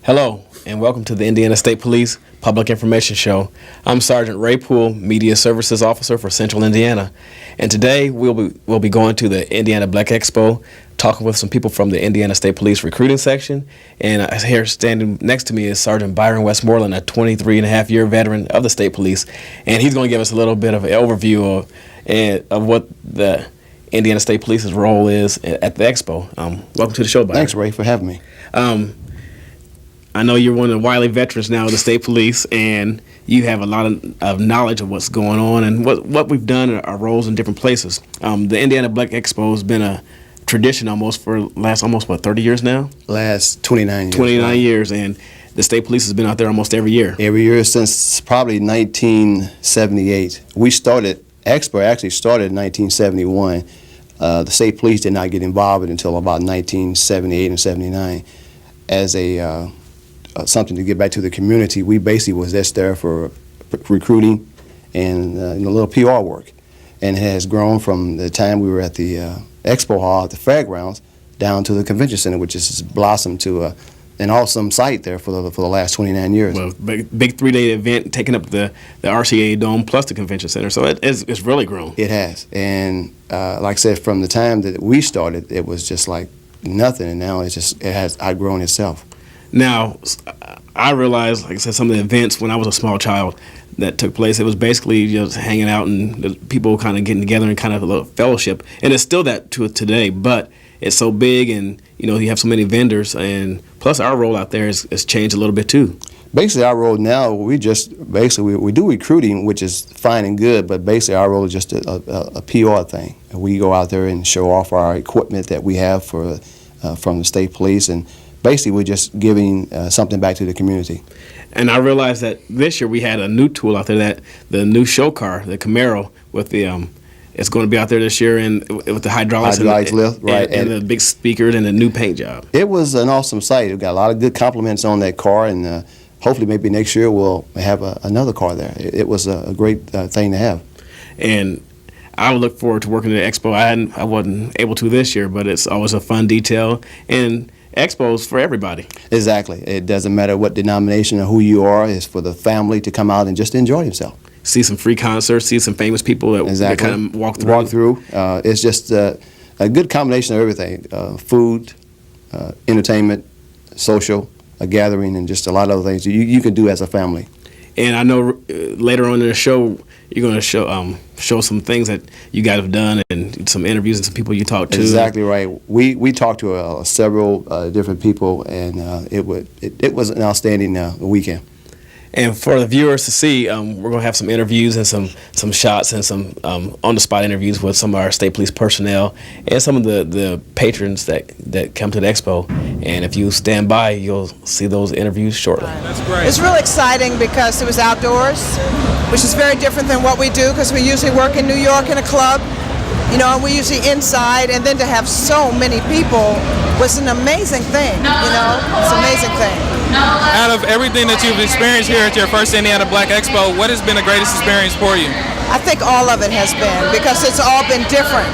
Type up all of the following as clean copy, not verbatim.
Hello, and welcome to the Indiana State Police Public Information Show. I'm Sergeant Ray Poole, Media Services Officer for Central Indiana, and today we'll be going to the Indiana Black Expo, talking with some people from the Indiana State Police recruiting section. And here standing next to me is Sergeant Byron Westmoreland, a 23-and-a-half-year veteran of the State Police, and he's going to give us a little bit of an overview of what the Indiana State Police's role is at the Expo. Welcome to the show, Byron. Thanks, Ray, for having me. I know you're one of the wily veterans now of the State Police, and you have a lot of knowledge of what's going on and what we've done in our roles in different places. The Indiana Black Expo has been a tradition almost for last 30 years now? Last 29 years. 29 years, and the State Police has been out there almost every year. Every year since probably 1978. Expo actually started in 1971. The State Police did not get involved until about 1978 and 79 as something to get back to the community. We basically was just there for recruiting and a little PR work. And it has grown from the time we were at the Expo Hall at the fairgrounds down to the convention center, which has blossomed to an awesome site there for the last 29 years. Well, big 3-day event taking up the RCA Dome plus the convention center, so it's really grown. It has, and like I said, from the time that we started, it was just like nothing, and now it has outgrown itself. Now, I realized, like I said, some of the events when I was a small child that took place, it was basically just hanging out and the people kind of getting together and kind of a little fellowship. And it's still that to today, but it's so big and, you have so many vendors. And plus our role out there has changed a little bit too. Basically, our role now, we do recruiting, which is fine and good, but basically our role is just a PR thing. We go out there and show off our equipment that we have from the State Police, and basically, we're just giving something back to the community. And I realized that this year we had a new tool out there, that the new show car, the Camaro, with the it's going to be out there this year, and with the hydraulics lift, right, and the big speakers and the new paint job. It was an awesome sight. We got a lot of good compliments on that car, and hopefully maybe next year we'll have another car there. It was a great thing to have. And I would look forward to working at Expo. I wasn't able to this year, but it's always a fun detail. And Expos for everybody. Exactly. It doesn't matter what denomination or who you are. It's for the family to come out and just enjoy themselves. See some free concerts, see some famous people that kind of walk through. It's just a good combination of everything. Food, entertainment, social, a gathering, and just a lot of other things you can do as a family. And I know later on in the show, you're going to show some things that you guys have done and some interviews and some people you talked to. Exactly right. We talked to several different people, and it was an outstanding weekend. And for the viewers to see, we're going to have some interviews and some shots and some on-the-spot interviews with some of our State Police personnel and some of the patrons that come to the Expo. And if you stand by, you'll see those interviews shortly. That's great. It's really exciting because it was outdoors, which is very different than what we do, because we usually work in New York in a club, and we usually inside, and then to have so many people was an amazing thing, It's an amazing thing. Out of everything that you've experienced here at your first Indiana Black Expo, what has been the greatest experience for you? I think all of it has been, because it's all been different.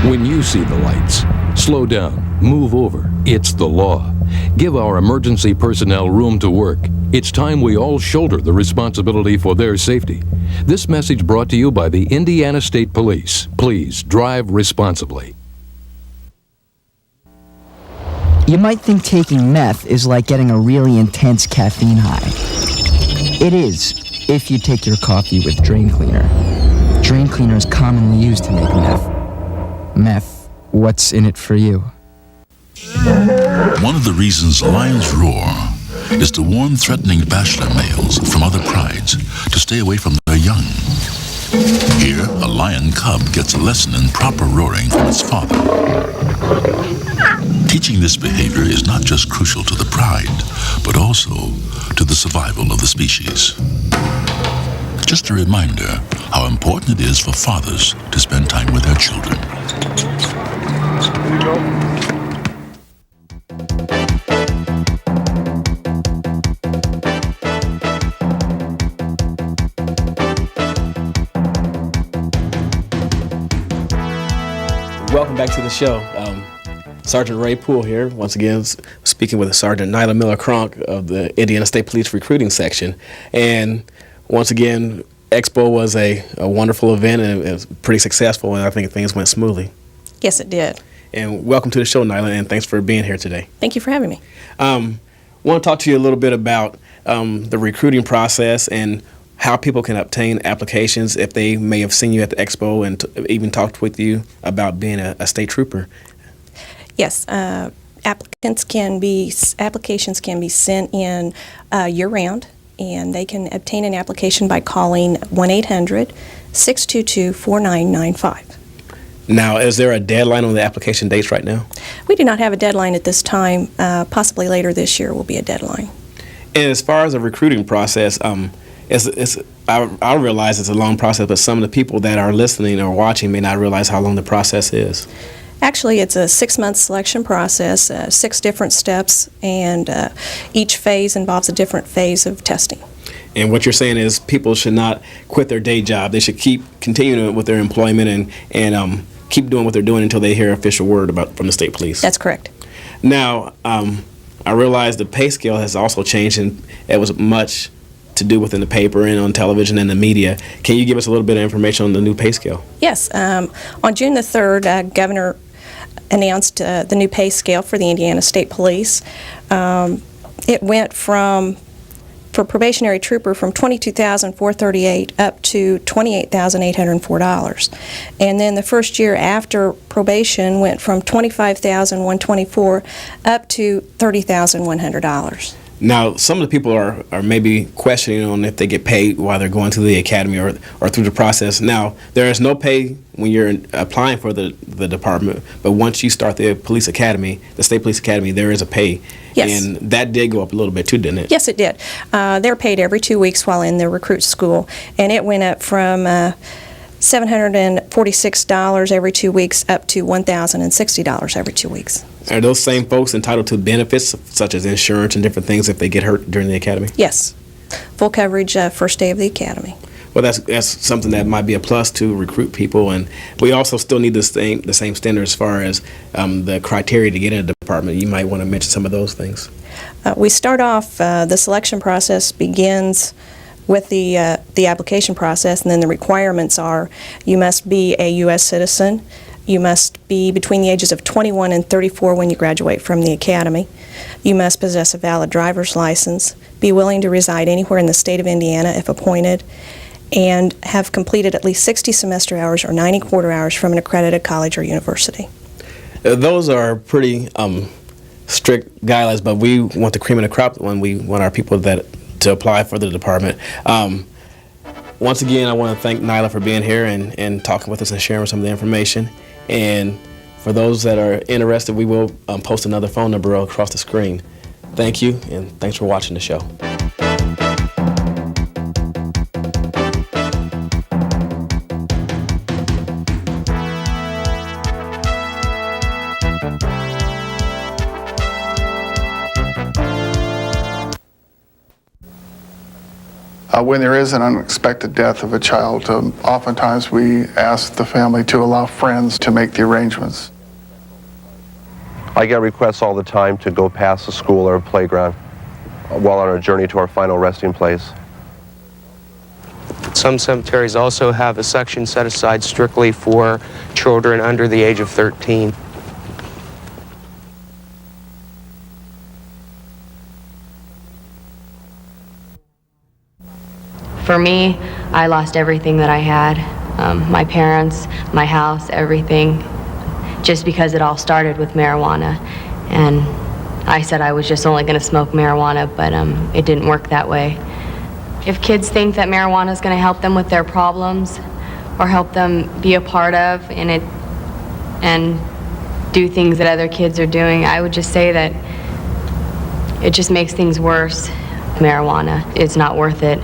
When you see the lights, slow down, move over. It's the law. Give our emergency personnel room to work. It's time we all shoulder the responsibility for their safety. This message brought to you by the Indiana State Police. Please drive responsibly. You might think taking meth is like getting a really intense caffeine high. It is, if you take your coffee with drain cleaner. Drain cleaner is commonly used to make meth. Meth, what's in it for you? One of the reasons lions roar is to warn threatening bachelor males from other prides to stay away from their young. Here, a lion cub gets a lesson in proper roaring from its father. Teaching this behavior is not just crucial to the pride, but also to the survival of the species. Just a reminder how important it is for fathers to spend time with their children. Here we go. welcome back to the show. Sergeant Ray Poole here, once again speaking with Sergeant Nyla Miller-Cronk of the Indiana State Police Recruiting Section. And once again, Expo was a wonderful event, and it was pretty successful, and I think things went smoothly. Yes, it did. And welcome to the show, Nyla, and thanks for being here today. Thank you for having me. I want to talk to you a little bit about the recruiting process and how people can obtain applications if they may have seen you at the Expo and even talked with you about being a state trooper. Yes, applications can be sent in year-round, and they can obtain an application by calling 1-800-622-4995. Now, is there a deadline on the application dates right now? We do not have a deadline at this time. Possibly later this year will be a deadline. And as far as the recruiting process, I realize it's a long process, but some of the people that are listening or watching may not realize how long the process is. Actually, it's a 6-month selection process, 6 different steps, and each phase involves a different phase of testing. And what you're saying is people should not quit their day job. They should keep continuing with their employment and keep doing what they're doing until they hear official word from the state police. That's correct. Now, I realize the pay scale has also changed, and it was much to do within the paper and on television and the media. Can you give us a little bit of information on the new pay scale? Yes. On June the 3rd, Governor announced the new pay scale for the Indiana State Police. It went for probationary trooper from $22,438 up to $28,804. And then the first year after probation went from $25,124 up to $30,100. Now, some of the people are maybe questioning on if they get paid while they're going through the academy or through the process. Now, there is no pay when you're applying for the department, but once you start the police academy, the state police academy, there is a pay. Yes. And that did go up a little bit too, didn't it? Yes, it did. They're paid every 2 weeks while in the recruit school, and it went up from $746 every 2 weeks up to $1,060 every 2 weeks. Are those same folks entitled to benefits such as insurance and different things if they get hurt during the academy? Yes. Full coverage first day of the academy. Well, that's something that might be a plus to recruit people, and we also still need the same standard as far as the criteria to get in a department. You might want to mention some of those things. We start off, the selection process begins with the application process, and then the requirements are you must be a U.S. citizen, you must be between the ages of 21 and 34 when you graduate from the academy, you must possess a valid driver's license, be willing to reside anywhere in the state of Indiana if appointed, and have completed at least 60 semester hours or 90 quarter hours from an accredited college or university. Those are pretty strict guidelines, but we want the cream of the crop when we want our people to apply for the department. Once again, I want to thank Nyla for being here and talking with us and sharing some of the information. And for those that are interested, we will post another phone number across the screen. Thank you, and thanks for watching the show. When there is an unexpected death of a child, oftentimes we ask the family to allow friends to make the arrangements. I get requests all the time to go past a school or a playground while on our journey to our final resting place. Some cemeteries also have a section set aside strictly for children under the age of 13. For me, I lost everything that I had, my parents, my house, everything, just because it all started with marijuana. And I said I was just only going to smoke marijuana, but it didn't work that way. If kids think that marijuana is going to help them with their problems or help them be a part of and do things that other kids are doing, I would just say that it just makes things worse. Marijuana is not worth it.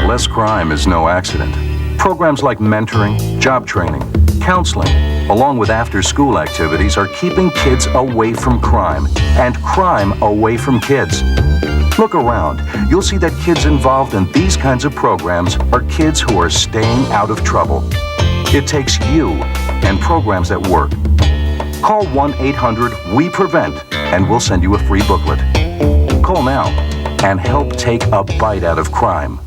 Less crime is no accident. Programs like mentoring, job training, counseling, along with after-school activities are keeping kids away from crime and crime away from kids. Look around. You'll see that kids involved in these kinds of programs are kids who are staying out of trouble. It takes you and programs at work. Call 1-800-WE-PREVENT and we'll send you a free booklet. Call now and help take a bite out of crime.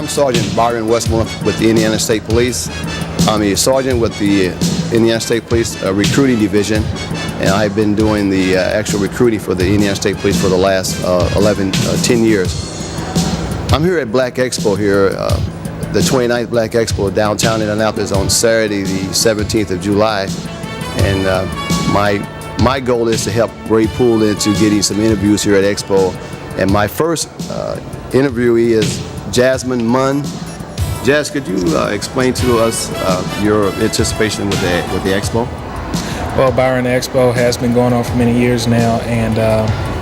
Sergeant Byron Westmore with the Indiana State Police. I'm a sergeant with the Indiana State Police Recruiting Division, and I've been doing the actual recruiting for the Indiana State Police for the last 10 years. I'm here at Black Expo here, the 29th Black Expo downtown Indianapolis on Saturday the 17th of July, and my goal is to help Ray Poole into getting some interviews here at Expo. And my first interviewee is Jasmine Munn. Jazz, could you explain to us your anticipation with the Expo? Well, Byron, the Expo has been going on for many years now, and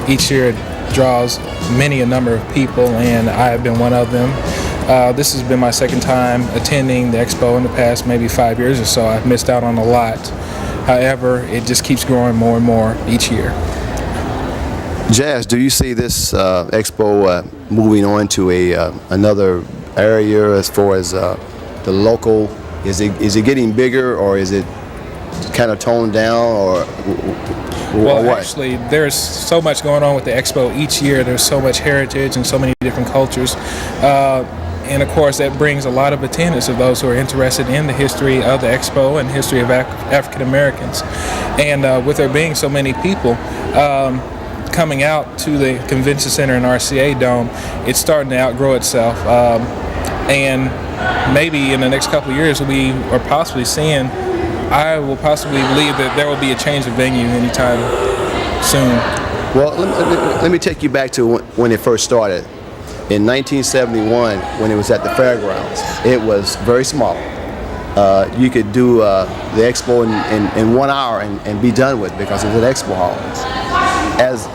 each year it draws a number of people, and I have been one of them. This has been my second time attending the Expo in the past maybe 5 years or so. I've missed out on a lot. However, it just keeps growing more and more each year. Jazz, do you see this Expo moving on to another area as far as the local? Is it getting bigger, or is it kind of toned down, or well, what? Actually, there's so much going on with the Expo each year. There's so much heritage and so many different cultures. And of course, that brings a lot of attendance of those who are interested in the history of the Expo and history of African Americans. And with there being so many people coming out to the convention center and RCA Dome, it's starting to outgrow itself. And maybe in the next couple of years, we are possibly seeing, I will possibly believe that there will be a change of venue anytime soon. Well, let me take you back to when it first started. In 1971, when it was at the fairgrounds, it was very small. You could do the Expo in 1 hour and be done with, because it was at Expo Hall. As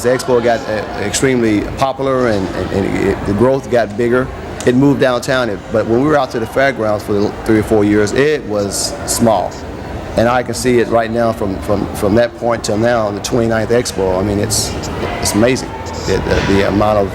the Expo got extremely popular and the growth got bigger, it moved downtown. But when we were out to the fairgrounds for 3 or 4 years, it was small. And I can see it right now from that point till now, the 29th Expo. I mean, it's amazing, the amount of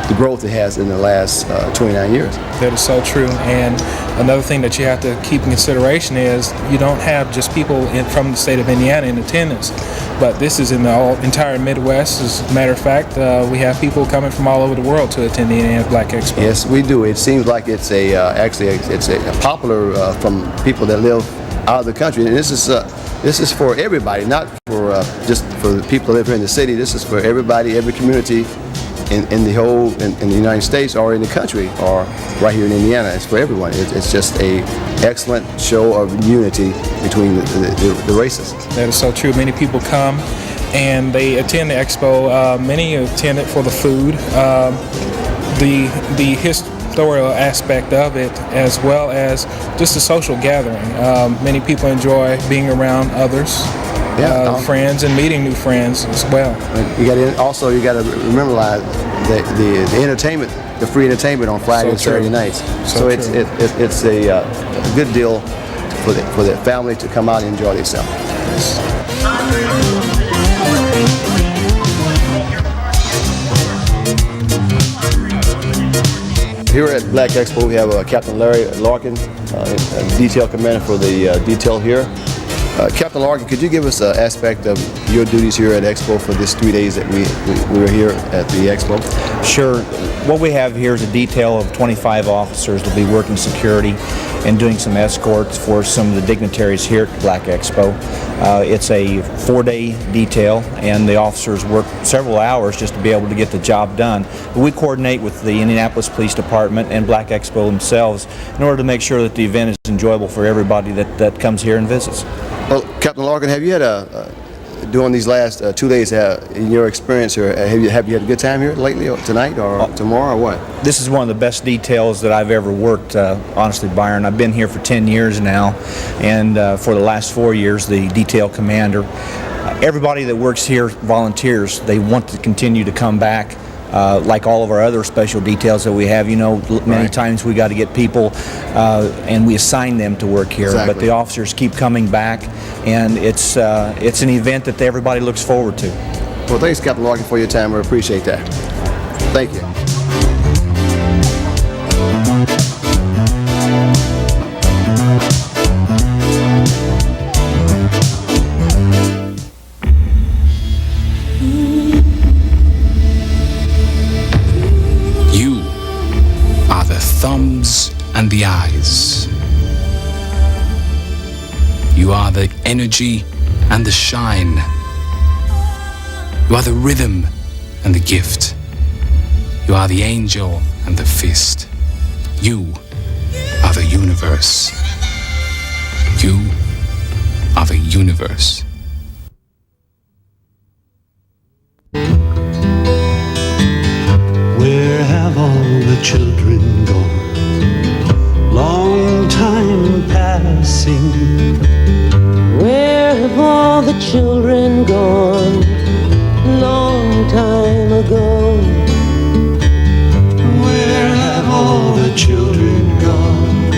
the growth it has in the last 29 years. That is so true. And another thing that you have to keep in consideration is you don't have just people from the state of Indiana in attendance, but this is in the entire Midwest. As a matter of fact, we have people coming from all over the world to attend the Indiana Black Expo. Yes, we do. It seems like it's it's popular from people that live out of the country, and this is for everybody, not for just for the people that live here in the city. This is for everybody, every community in the United States or in the country or right here in Indiana. It's for everyone. It's just a excellent show of unity between the races. That is so true. Many people come and they attend the Expo. Many attend it for the food, the historical aspect of it, as well as just a social gathering. Many people enjoy being around others. friends and meeting new friends as well. You got to remember, the entertainment, the free entertainment on Friday and Saturday nights. So it's a good deal for the family to come out and enjoy themselves. Here at Black Expo, we have Captain Larry Larkin, detail commander for the detail here. Captain Larkin, could you give us an aspect of your duties here at Expo for this 3 days that we are here at the Expo? Sure. What we have here is a detail of 25 officers to be working security and doing some escorts for some of the dignitaries here at Black Expo. It's a 4-day detail, and the officers work several hours just to be able to get the job done. We coordinate with the Indianapolis Police Department and Black Expo themselves in order to make sure that the event is enjoyable for everybody that comes here and visits. Well, Captain Larkin, have you had during these last 2 days, in your experience here, have you had a good time here lately, or tonight, or tomorrow, or what? This is one of the best details that I've ever worked, honestly, Byron. I've been here for 10 years now, and for the last 4 years, the detail commander. Everybody that works here volunteers. They want to continue to come back. Like all of our other special details that we have, you know, many times we got to get people and we assign them to work here. Exactly. But the officers keep coming back, and it's an event that everybody looks forward to. Well, thanks, Captain Larkin, for your time. We appreciate that. Thank you. Thumbs and the eyes. You are the energy and the shine. You are the rhythm and the gift. You are the angel and the fist. You are the universe. You are the universe. Where have all the children gone? Long time passing. Where have all the children gone? Long time ago. Where have all the children gone?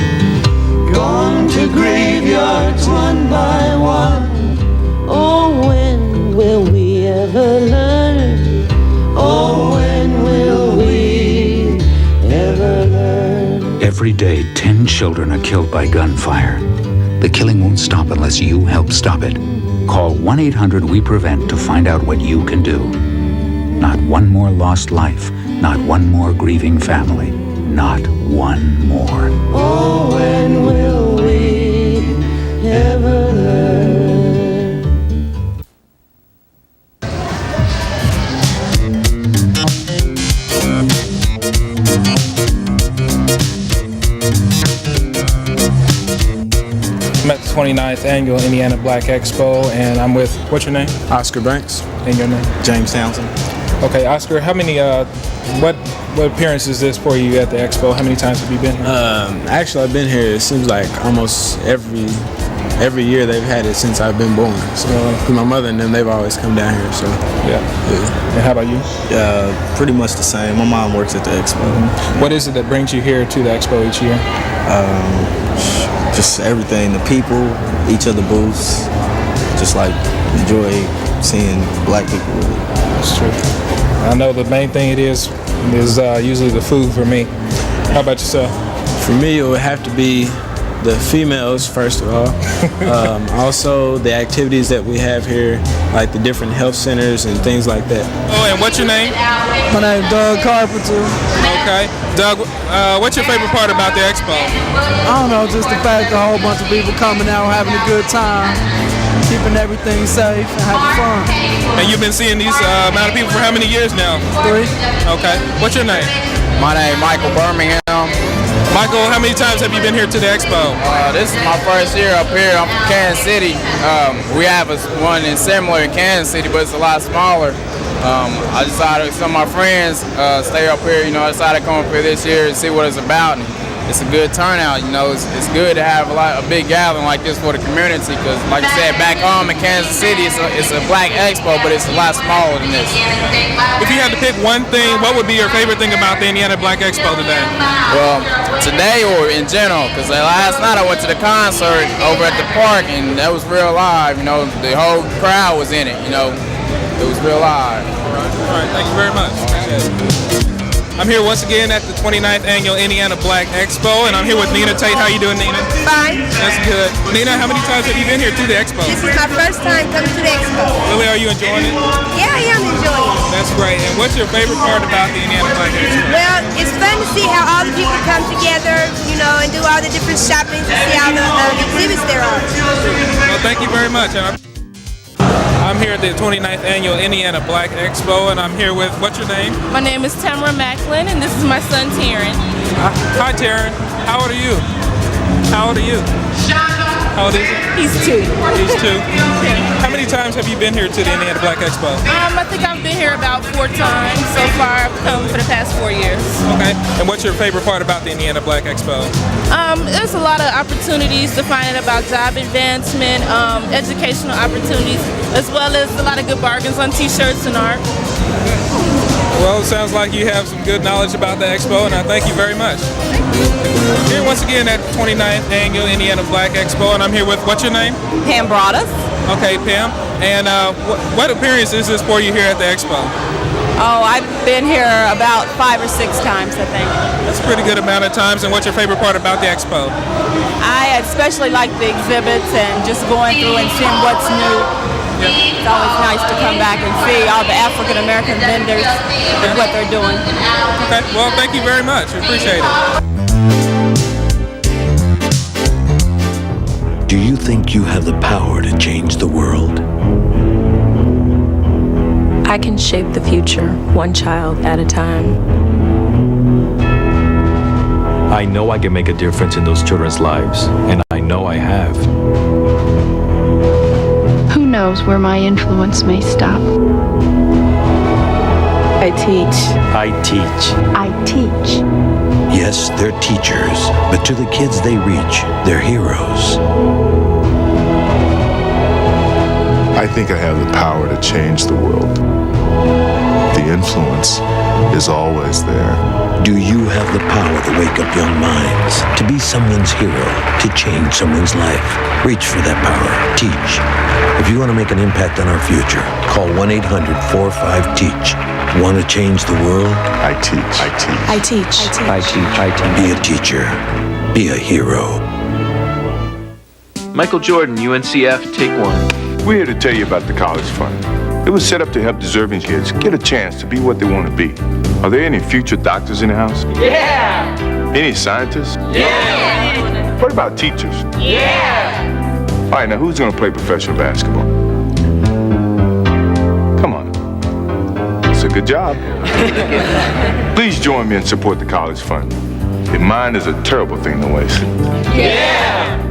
Gone to graveyards one by one. Oh, when will we ever learn? Oh, when will we ever learn? Every day, 10 children are killed by gunfire. The killing won't stop unless you help stop it. Call 1-800-WE-PREVENT to find out what you can do. Not one more lost life, not one more grieving family, not one more. Oh, when will we ever learn? I'm at the 29th Annual Indiana Black Expo, and I'm with, what's your name? Oscar Banks. And your name? James Townsend. Okay, Oscar, how many, what appearance is this for you at the Expo? How many times have you been here? Actually, I've been here, it seems like almost every year they've had it since I've been born. So my mother and them, they've always come down here. So yeah. And how about you? Pretty much the same. My mom works at the Expo. Mm-hmm. What is it that brings you here to the Expo each year? Just everything, the people, each of the booths, just like enjoy seeing black people. That's true. I know the main thing it is usually the food for me. How about yourself? For me, it would have to be the females, first of all. Also, the activities that we have here, like the different health centers and things like that. Oh, and what's your name? My name is Doug Carpenter. Okay. Doug, what's your favorite part about the Expo? I don't know, just the fact that a whole bunch of people coming out having a good time, keeping everything safe and having fun. And you've been seeing these amount of people for how many years now? 3. Okay. What's your name? My name is Michael Birmingham. Michael, how many times have you been here to the Expo? This is my first year up here. I'm from Kansas City. We have one similar in Kansas City, but it's a lot smaller. I decided some of my friends stay up here. I decided to come up here this year and see what it's about. And it's a good turnout. You know, it's good to have a big gathering like this for the community because, like I said, back home in Kansas City, it's a Black Expo, but it's a lot smaller than this. If you had to pick one thing, what would be your favorite thing about the Indiana Black Expo today? Well, today or in general, because last night I went to the concert over at the park and that was real live. You know, the whole crowd was in it. You know, it was real live. All right, thank you very much. I'm here once again at the 29th Annual Indiana Black Expo, and I'm here with Nina Tate. How you doing, Nina? Fine. That's good. Nina, how many times have you been here to the Expo? This is my first time coming to the Expo. Really, are you enjoying it? Yeah, I am enjoying it. That's great. And what's your favorite part about the Indiana Black Expo? Well, it's fun to see how all the people come together, you know, and do all the different shopping to see all the exhibits there are. Well, thank you very much. I'm here at the 29th Annual Indiana Black Expo, and I'm here with, what's your name? My name is Tamara Macklin, and this is my son, Taryn. Hi, Taryn. How old are you? How old are you? How old is he? He's 2. He's 2? How many times have you been here to the Indiana Black Expo? I think I've been here about 4 times so far. I've come for the past 4 years. Okay. And what's your favorite part about the Indiana Black Expo? There's a lot of opportunities to find out about job advancement, educational opportunities, as well as a lot of good bargains on t-shirts and art. Well, it sounds like you have some good knowledge about the Expo, and I thank you very much. Here once again at the 29th Annual Indiana Black Expo, and I'm here with, what's your name? Pam Broadus. Okay, Pam. And what appearance is this for you here at the Expo? Oh, I've been here about 5 or 6 times, I think. That's a pretty good amount of times, and what's your favorite part about the Expo? I especially like the exhibits and just going through and seeing what's new. It's always nice to come back and see all the African American vendors and what they're doing. Okay, well, thank you very much. We appreciate it. Do you think you have the power to change the world? I can shape the future, one child at a time. I know I can make a difference in those children's lives, and I know I have. Who knows where my influence may stop? I teach. I teach. I teach. Yes, they're teachers, but to the kids they reach, they're heroes. I think I have the power to change the world. The influence is always there. Do you have the power to wake up young minds, to be someone's hero, to change someone's life? Reach for that power. Teach. If you want to make an impact on our future, call 1-800-45-TEACH. Want to change the world? I teach. I teach. I teach. I teach. I teach. Be a teacher. Be a hero. Michael Jordan, UNCF, take 1. We're here to tell you about the College Fund. It was set up to help deserving kids get a chance to be what they want to be. Are there any future doctors in the house? Yeah! Any scientists? Yeah! What about teachers? Yeah! All right, now who's going to play professional basketball? Come on. It's a good job. Please join me and support the College Fund. If mine is a terrible thing to waste. Yeah!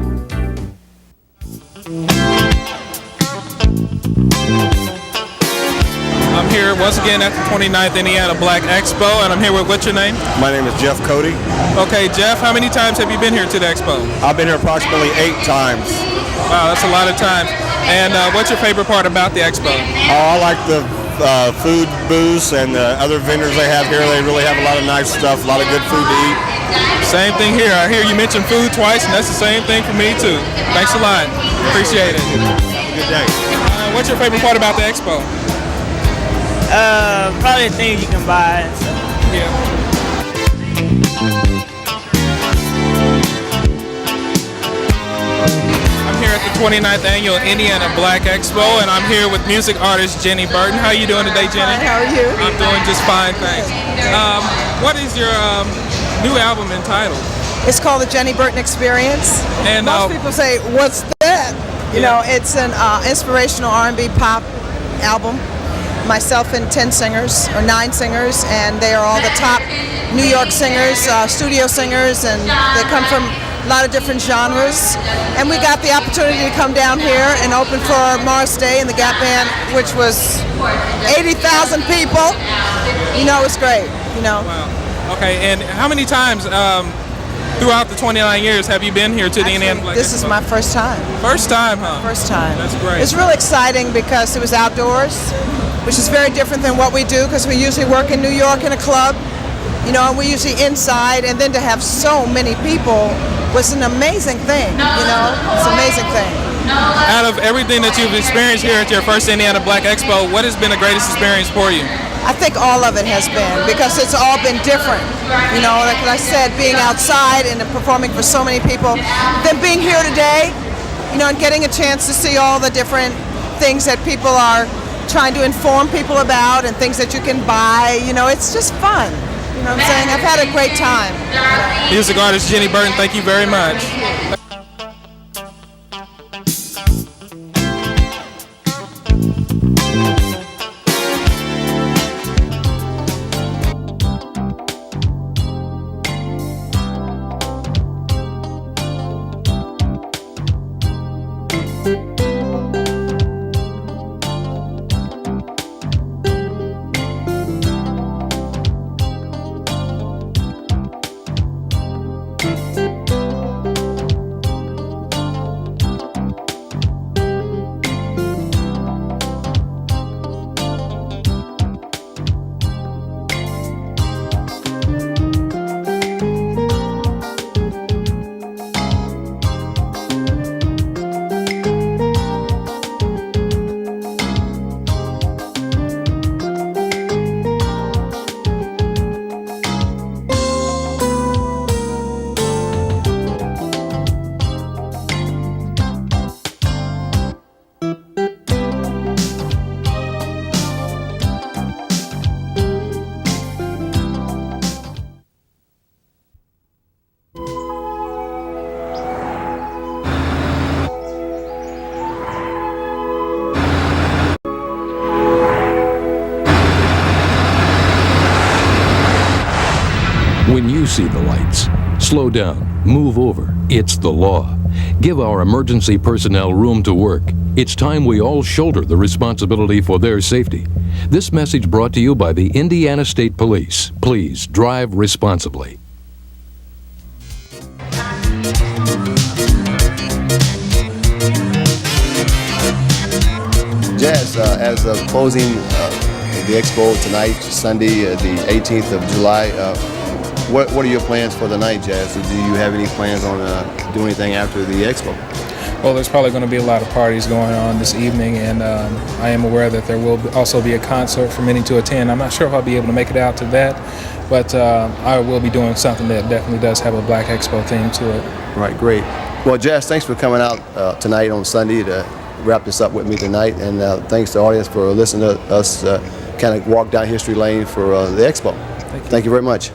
I'm here once again at the 29th Indiana Black Expo, and I'm here with, what's your name? My name is Jeff Cody. Okay, Jeff, how many times have you been here to the Expo? I've been here approximately 8 times. Wow, that's a lot of times. And what's your favorite part about the Expo? I like the food booths and the other vendors they have here. They really have a lot of nice stuff, a lot of good food to eat. Same thing here. I hear you mentioned food twice, and that's the same thing for me too. Thanks a lot. Appreciate it. Have a good day. What's your favorite part about the Expo? Probably the things you can buy. So. Yeah. I'm here at the 29th Annual Indiana Black Expo, and I'm here with music artist Jenny Burton. How are you doing today, Jenny? Fine, how are you? I'm doing just fine, thanks. What is your new album entitled? It's called the Jenny Burton Experience. And most people say, "What's that?" You know, it's an inspirational R&B pop album. Myself and 10 singers, or 9 singers, and they are all the top New York singers, studio singers, and they come from a lot of different genres. And we got the opportunity to come down here and open for Morris Day and the Gap Band, which was 80,000 people. You know, it's great, you know. Wow. Okay, and how many times Throughout the 29 years, have you been here to the Indiana Black This Expo? is my first time. First time, huh? First time. That's great. It's really exciting because it was outdoors, which is very different than what we do because we usually work in New York in a club, you know, and we usually inside, and then to have so many people was an amazing thing, you know, it's an amazing thing. Out of everything that you've experienced here at your first Indiana Black Expo, what has been the greatest experience for you? I think all of it has been because it's all been different. You know, like I said, being outside and performing for so many people, then being here today, you know, and getting a chance to see all the different things that people are trying to inform people about and things that you can buy. You know, it's just fun. You know what I'm saying? I've had a great time. Music artist Jenny Burton, thank you very much. When you see the lights, slow down, move over. It's the law. Give our emergency personnel room to work. It's time we all shoulder the responsibility for their safety. This message brought to you by the Indiana State Police. Please drive responsibly. Jazz, as of closing the Expo tonight, Sunday, the 18th of July, what are your plans for the night, Jazz? Do you have any plans on doing anything after the Expo? Well, there's probably going to be a lot of parties going on this evening, and I am aware that there will also be a concert for many to attend. I'm not sure if I'll be able to make it out to that, but I will be doing something that definitely does have a Black Expo theme to it. Right, great. Well, Jazz, thanks for coming out tonight on Sunday to wrap this up with me tonight, and thanks to the audience for listening to us kind of walk down history lane for the Expo. Thank you very much.